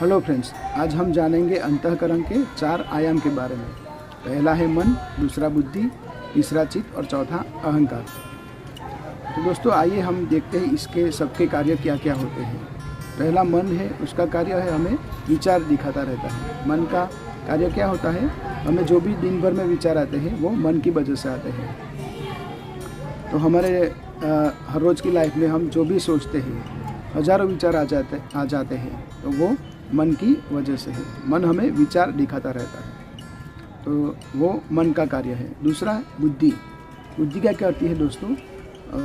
Hello friends, आज हम जानेंगे अंतःकरण के 4 आयाम के बारे में। पहला है मन, दूसरा बुद्धि, तीसरा चित्त और चौथा अहंकार। तो दोस्तों आइए हम देखते हैं इसके सबके कार्य क्या क्या होते हैं। पहला मन है, उसका कार्य है हमें विचार दिखाता रहता है। मन का कार्य क्या होता है, हमें जो भी दिन भर में विचार आते हैं वो मन की वजह से आते हैं। तो हमारे हर रोज़ की लाइफ में हम जो भी सोचते हैं, हज़ारों विचार आ जाते हैं, तो वो मन की वजह से है। मन हमें विचार दिखाता रहता है, तो वो मन का कार्य है। दूसरा बुद्धि। बुद्धि क्या करती है दोस्तों,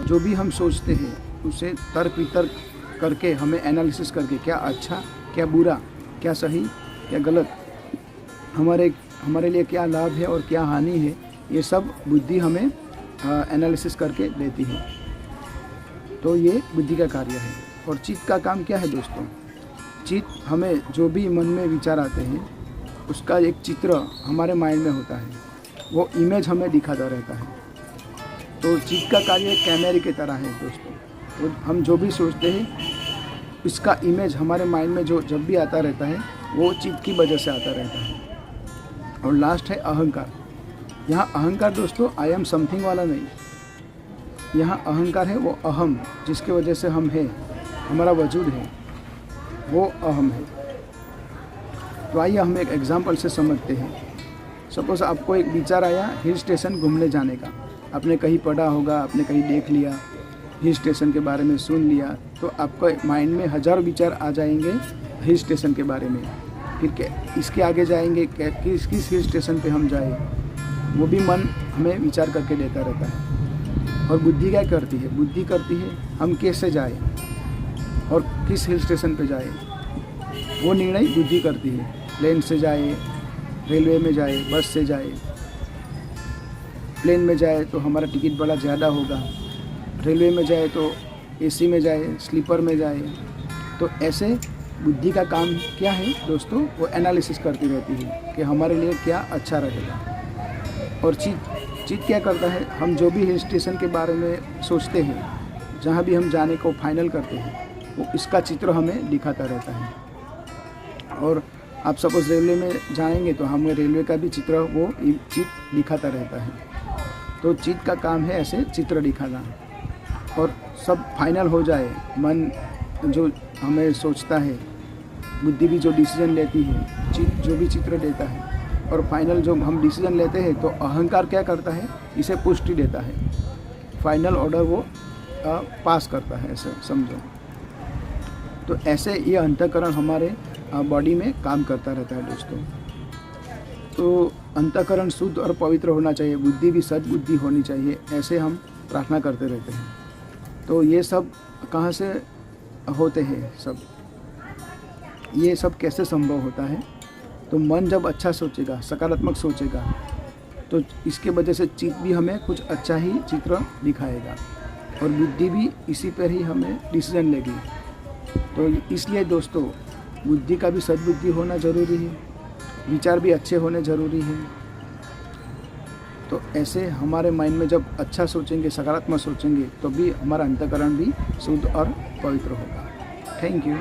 जो भी हम सोचते हैं उसे तर्क वितर्क करके, हमें एनालिसिस करके क्या अच्छा क्या बुरा, क्या सही क्या गलत, हमारे लिए क्या लाभ है और क्या हानि है, ये सब बुद्धि हमें एनालिसिस करके देती है। तो ये बुद्धि का कार्य है। और चित्त का काम क्या है दोस्तों, चित्त हमें जो भी मन में विचार आते हैं उसका एक चित्र हमारे माइंड में होता है, वो इमेज हमें दिखाता रहता है। तो चित्त का कार्य एक कैमरे की तरह है दोस्तों। तो हम जो भी सोचते हैं उसका इमेज हमारे माइंड में जो जब भी आता रहता है वो चित्त की वजह से आता रहता है। और लास्ट है अहंकार। यहाँ अहंकार दोस्तों आई एम समथिंग वाला नहीं, यहाँ अहंकार है वो अहम, जिसके वजह से हम हैं, हमारा वजूद है, वो अहम है। तो आइए हम एक एग्जाम्पल से समझते हैं। सपोज़ आपको एक विचार आया हिल स्टेशन घूमने जाने का। आपने कहीं पढ़ा होगा, आपने कहीं देख लिया, हिल स्टेशन के बारे में सुन लिया, तो आपको माइंड में हज़ारों विचार आ जाएंगे हिल स्टेशन के बारे में। फिर इसके आगे जाएंगे किस हिल स्टेशन पे हम जाए, वो भी मन हमें विचार करके देता रहता है। और बुद्धि क्या करती है, बुद्धि करती है हम कैसे जाए और किस हिल स्टेशन पे जाए, वो निर्णय बुद्धि करती है। प्लेन से जाए, रेलवे में जाए, बस से जाए। प्लेन में जाए तो हमारा टिकट बड़ा ज़्यादा होगा, रेलवे में जाए तो एसी में जाए, स्लीपर में जाए। तो ऐसे बुद्धि का काम क्या है दोस्तों, वो एनालिसिस करती रहती है कि हमारे लिए क्या अच्छा रहेगा। और चित्त क्या करता है, हम जो भी हिल स्टेशन के बारे में सोचते हैं, जहाँ भी हम जाने को फाइनल करते हैं, वो इसका चित्र हमें दिखाता रहता है। और आप सपोज़ रेलवे में जाएंगे तो हमें रेलवे का भी चित्र वो चित्र दिखाता रहता है। तो चित्त का काम है ऐसे चित्र दिखाना। और सब फाइनल हो जाए, मन जो हमें सोचता है, बुद्धि भी जो डिसीजन लेती है, चित्त जो भी चित्र देता है, और फाइनल जो हम डिसीजन लेते हैं, तो अहंकार क्या करता है, इसे पुष्टि देता है। फाइनल ऑर्डर वो पास करता है, ऐसे समझो। तो ऐसे ये अंतःकरण हमारे बॉडी में काम करता रहता है दोस्तों। तो अंतःकरण शुद्ध और पवित्र होना चाहिए, बुद्धि भी सद्बुद्धि होनी चाहिए, ऐसे हम प्रार्थना करते रहते हैं। तो ये सब कहाँ से होते हैं, ये सब कैसे संभव होता है, तो मन जब अच्छा सोचेगा, सकारात्मक सोचेगा, तो इसके वजह से चित्त भी हमें कुछ अच्छा ही चित्र दिखाएगा और बुद्धि भी इसी पर ही हमें डिसीजन लेगी। तो इसलिए दोस्तों बुद्धि का भी सद्बुद्धि होना ज़रूरी है, विचार भी अच्छे होने ज़रूरी है। तो ऐसे हमारे माइंड में जब अच्छा सोचेंगे, सकारात्मक सोचेंगे, तो भी हमारा अंतःकरण भी शुद्ध और पवित्र होगा। Thank you.